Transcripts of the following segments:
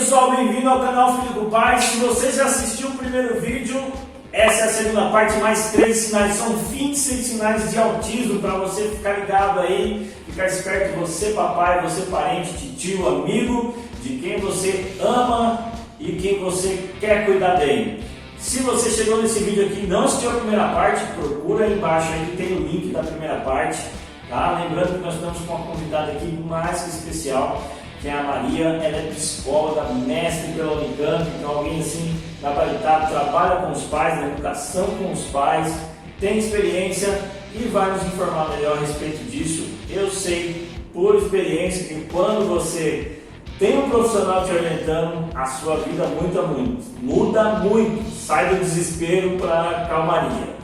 pessoal, bem-vindo ao canal Filho do Pai. Se você já assistiu o primeiro vídeo, essa é a segunda parte, mais 3 sinais. São 26 sinais de autismo para você ficar ligado aí, ficar esperto, você papai, você parente, tio, amigo, de quem você ama e quem você quer cuidar bem. Se você chegou nesse vídeo aqui e não assistiu a primeira parte, procura aí embaixo aí que tem o link da primeira parte, tá? Lembrando que nós estamos com uma convidada aqui mais que especial, que é a Maria. Ela é psicóloga, mestre pela Unicamp, então alguém assim gabaritado, trabalha com os pais, na educação com os pais, tem experiência e vai nos informar melhor a respeito disso. Eu sei por experiência que quando você tem um profissional te orientando, a sua vida muda muito, sai do desespero para a calmaria.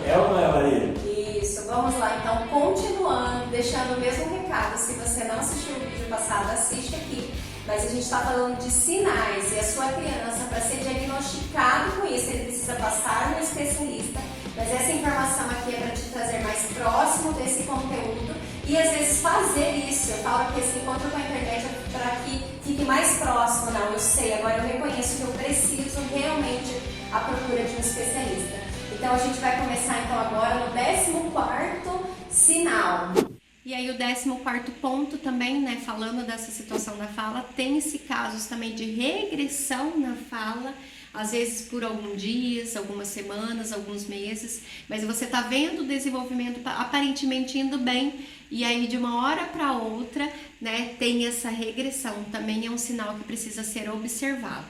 É ou não é, Maria? Isso, vamos lá então, continuando, deixando o mesmo recado. Se você não assistiu o vídeo passado, assiste aqui. Mas a gente está falando de sinais e a sua criança, para ser diagnosticado com isso, ele precisa passar no especialista. Mas essa informação aqui é para te trazer mais próximo desse conteúdo e às vezes fazer isso. Eu falo que esse encontro com a internet é para que fique mais próximo. Não, eu sei, agora eu reconheço que eu preciso realmente à procura de um especialista. Então a gente vai começar então agora no 14º sinal. E aí o 14º ponto também, né, falando dessa situação da fala, tem-se casos também de regressão na fala, às vezes por alguns dias, algumas semanas, alguns meses, mas você tá vendo o desenvolvimento aparentemente indo bem, e aí de uma hora para outra, né, tem essa regressão, também é um sinal que precisa ser observado.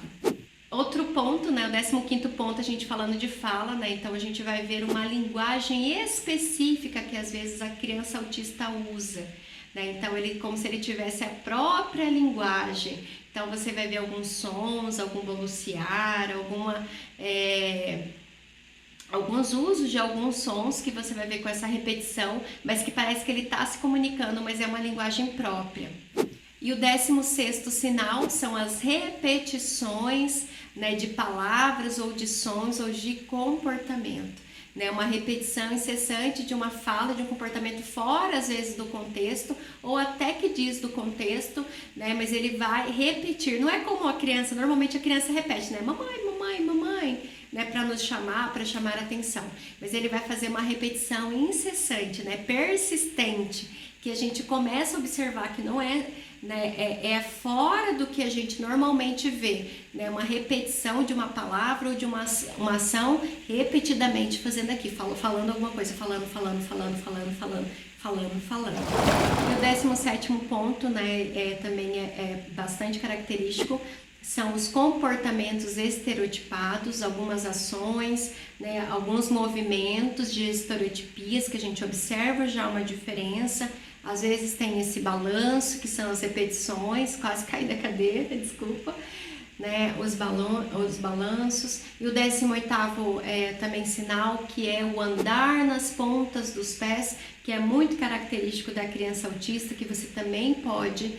Outro ponto, né, o 15º ponto, a gente falando de fala, né, então a gente vai ver uma linguagem específica que às vezes a criança autista usa, né, então ele como se ele tivesse a própria linguagem, então você vai ver alguns sons, algum balbuciar, alguns usos de alguns sons que você vai ver com essa repetição, mas que parece que ele está se comunicando, mas é uma linguagem própria. E o 16º sinal são as repetições, né, de palavras ou de sons ou de comportamento, né, uma repetição incessante de uma fala, de um comportamento fora às vezes do contexto ou até que diz do contexto, né, mas ele vai repetir, não é como a criança, normalmente a criança repete, né, mamãe, mamãe, mamãe, né, para nos chamar, para chamar a atenção, mas ele vai fazer uma repetição incessante, né, persistente, que a gente começa a observar que não é, né, é fora do que a gente normalmente vê, né, uma repetição de uma palavra ou de uma ação repetidamente fazendo aqui, falando alguma coisa, falando. E o 17º ponto, né, também é bastante característico, são os comportamentos estereotipados, algumas ações, né, alguns movimentos de estereotipias que a gente observa já uma diferença. Às vezes tem esse balanço, que são as repetições, quase caí da cadeira, desculpa, né, os balanços. E o 18º também sinal, que é o andar nas pontas dos pés, que é muito característico da criança autista, que você também pode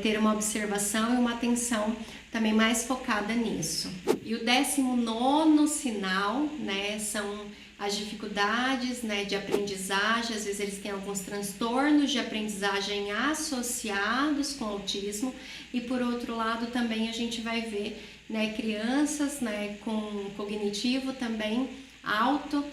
ter uma observação e uma atenção também mais focada nisso. E o 19º sinal, né, são as dificuldades, né, de aprendizagem. Às vezes eles têm alguns transtornos de aprendizagem associados com autismo, e por outro lado também a gente vai ver, né, crianças, né, com cognitivo também alto,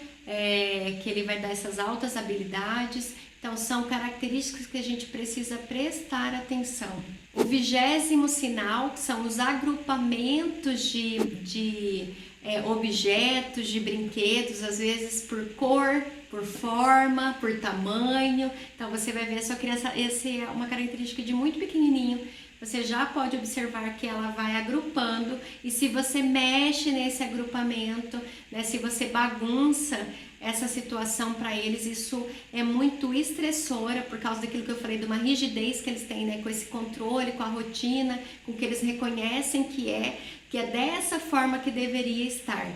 que ele vai dar essas altas habilidades. Então são características que a gente precisa prestar atenção. O 20º sinal, que são os agrupamentos de objetos, de brinquedos, às vezes por cor, por forma, por tamanho. Então você vai ver a sua criança, essa é uma característica de muito pequenininho. Você já pode observar que ela vai agrupando, e se você mexe nesse agrupamento, né, se você bagunça essa situação para eles, isso é muito estressora por causa daquilo que eu falei, de uma rigidez que eles têm, né, com esse controle, com a rotina, com que eles reconhecem que é dessa forma que deveria estar.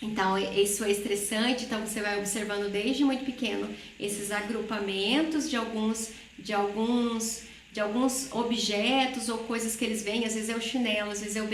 Então isso é estressante, então você vai observando desde muito pequeno esses agrupamentos de alguns de alguns objetos ou coisas que eles veem, às vezes é o chinelo, às vezes é o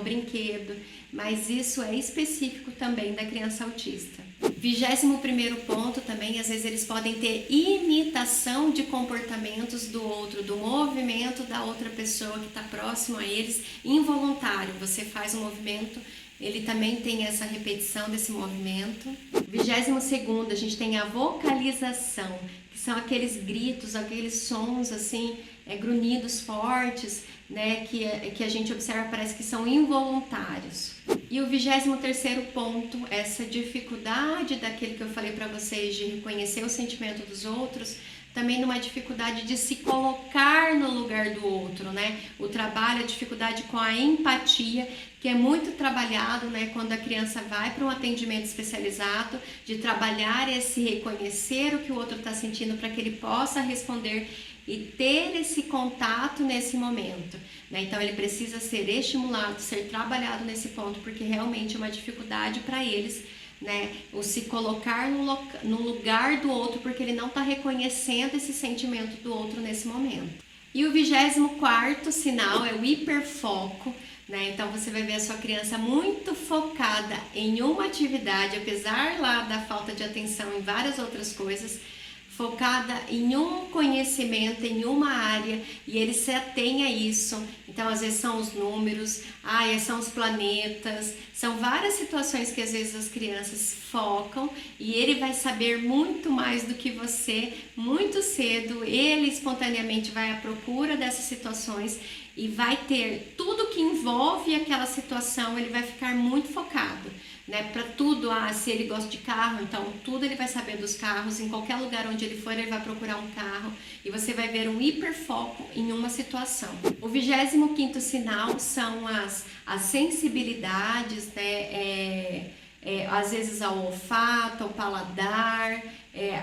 brinquedo, mas isso é específico também da criança autista. 21º ponto também, às vezes eles podem ter imitação de comportamentos do outro, do movimento da outra pessoa que está próximo a eles, involuntário. Você faz um movimento, ele também tem essa repetição desse movimento. 22º, a gente tem a vocalização, que são aqueles gritos, aqueles sons assim, grunhidos fortes, né, que a gente observa, parece que são involuntários. E o 23º ponto, essa dificuldade daquele que eu falei para vocês de reconhecer o sentimento dos outros, também numa dificuldade de se colocar no lugar do outro, né? O trabalho, a dificuldade com a empatia, que é muito trabalhado, né, quando a criança vai para um atendimento especializado, de trabalhar esse reconhecer o que o outro está sentindo para que ele possa responder e ter esse contato nesse momento, né? Então ele precisa ser estimulado, ser trabalhado nesse ponto, porque realmente é uma dificuldade para eles, né? O se colocar no lugar do outro, porque ele não está reconhecendo esse sentimento do outro nesse momento. E o 24º sinal é o hiperfoco, né? Então você vai ver a sua criança muito focada em uma atividade, apesar lá da falta de atenção em várias outras coisas, focada em um conhecimento, em uma área, e ele se atém a isso. Então, às vezes são os números, são os planetas, são várias situações que às vezes as crianças focam e ele vai saber muito mais do que você, muito cedo. Ele espontaneamente vai à procura dessas situações e vai ter tudo que envolve aquela situação, ele vai ficar muito focado, né? Para tudo, se ele gosta de carro, então tudo ele vai saber dos carros, em qualquer lugar onde ele for ele vai procurar um carro e você vai ver um hiperfoco em uma situação. O 25º sinal são as sensibilidades, né? Às vezes ao olfato, ao paladar,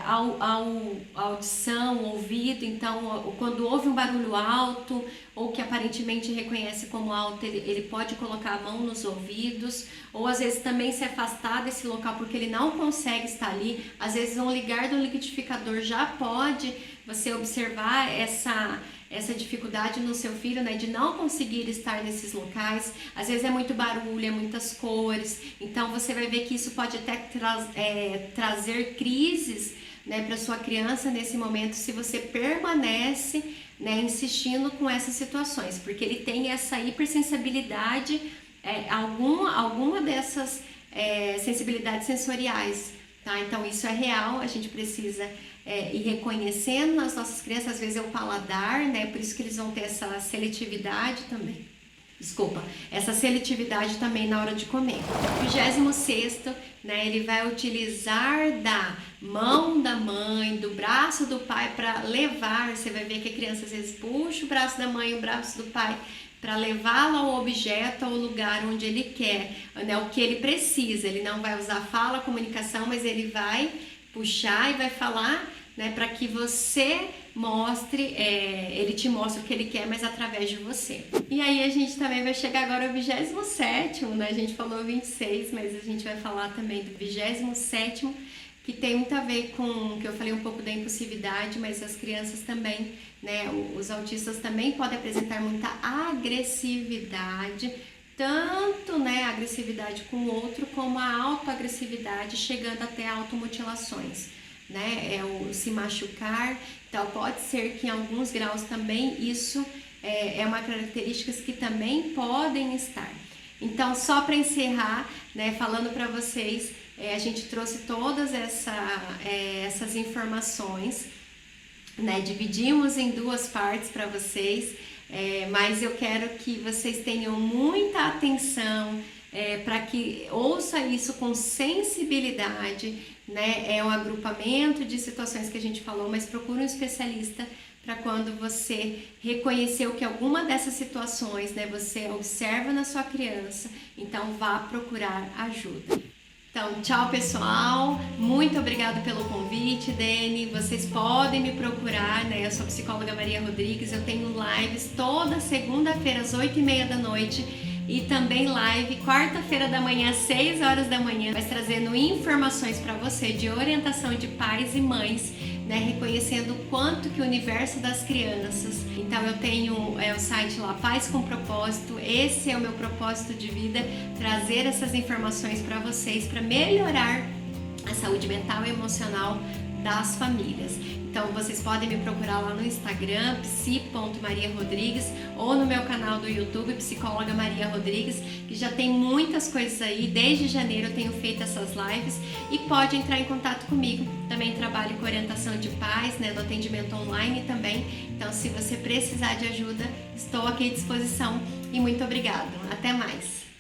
a audição, o ouvido. Então, quando ouve um barulho alto ou que aparentemente reconhece como alto, ele pode colocar a mão nos ouvidos, ou às vezes também se afastar desse local porque ele não consegue estar ali. Às vezes um ligar do liquidificador já pode você observar essa dificuldade no seu filho, né, de não conseguir estar nesses locais. Às vezes é muito barulho, é muitas cores, então você vai ver que isso pode até trazer crises, né, para sua criança nesse momento, se você permanece, né, insistindo com essas situações, porque ele tem essa hipersensibilidade, alguma dessas sensibilidades sensoriais, tá? Então isso é real, a gente precisa ir reconhecendo nas nossas crianças. Às vezes é o paladar, né? Por isso que eles vão ter essa seletividade também. Essa seletividade também na hora de comer. 26º, né? Ele vai utilizar da mão da mãe, do braço do pai para levar. Você vai ver que a criança às vezes puxa o braço da mãe e o braço do pai para levá-lo ao objeto, ao lugar onde ele quer, né? O que ele precisa. Ele não vai usar fala, comunicação, mas ele vai puxar e vai falar, né, para que você mostre, ele te mostra o que ele quer, mas através de você. E aí a gente também vai chegar agora ao 27º, né? A gente falou 26, mas a gente vai falar também do 27º, que tem muito a ver com, que eu falei um pouco da impulsividade, mas as crianças também, né, os autistas também podem apresentar muita agressividade, tanto, né, a agressividade com o outro, como a autoagressividade, chegando até automutilações, né, o se machucar. Então pode ser que em alguns graus também isso é uma característica que também podem estar. Então, só para encerrar, né, falando para vocês, a gente trouxe todas essas informações, né, dividimos em duas partes para vocês, mas eu quero que vocês tenham muita atenção, para que ouça isso com sensibilidade, né? É um agrupamento de situações que a gente falou, mas procure um especialista para quando você reconheceu que alguma dessas situações, né, você observa na sua criança, então vá procurar ajuda. Então, tchau pessoal, muito obrigada pelo convite, Dani. Vocês podem me procurar, né? Eu sou a psicóloga Maria Rodrigues, eu tenho lives toda segunda-feira às 8h30 da noite e também live quarta-feira da manhã às 6 horas da manhã, mas trazendo informações para você de orientação de pais e mães né, reconhecendo o quanto que o universo das crianças. Então eu tenho o site lá, Pais com Propósito. Esse é o meu propósito de vida, trazer essas informações para vocês, para melhorar a saúde mental e emocional das famílias. Então vocês podem me procurar lá no Instagram, psi.mariarodrigues, ou no meu canal do YouTube, Psicóloga Maria Rodrigues, que já tem muitas coisas aí. Desde janeiro eu tenho feito essas lives e pode entrar em contato comigo. Também trabalho com orientação de pais, né, no atendimento online também. Então se você precisar de ajuda, estou aqui à disposição e muito obrigada. Até mais!